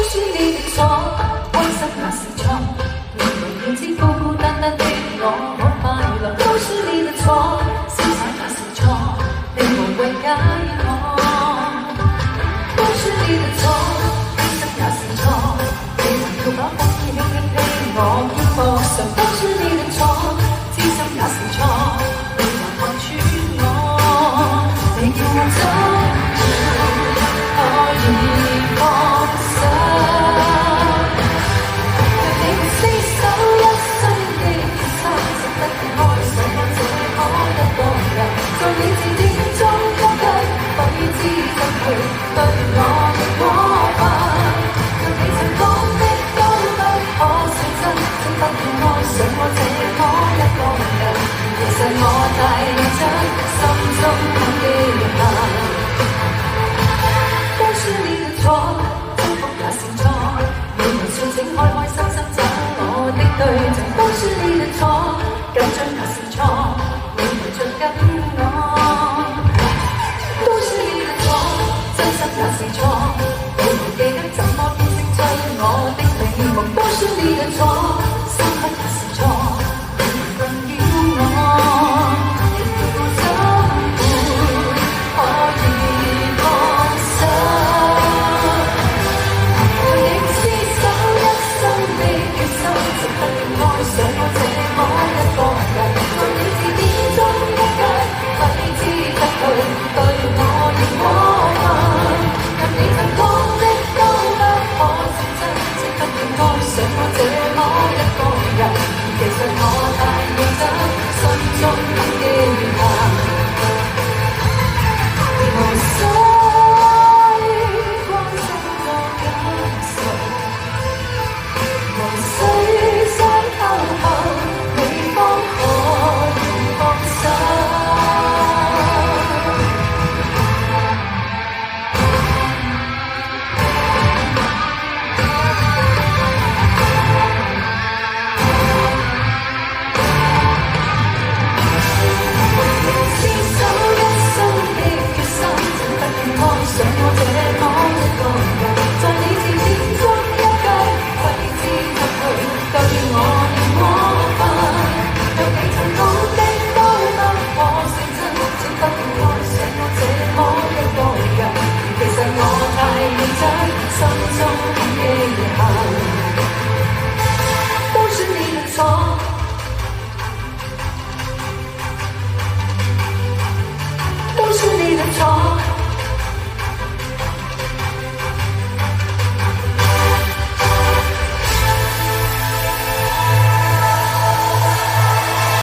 是你的錯，開心那是錯，明明知孤孤單單的我可快樂，都是你的錯，瀟灑那是錯，你無謂解我，都是你的錯，犧牲那是錯，你難道把風輕輕飛我肩膊上，都是你的錯，知心那是錯，你還看穿我，你叫我走，可以放手。在你靜靜中呼吸，可以知怎去對我。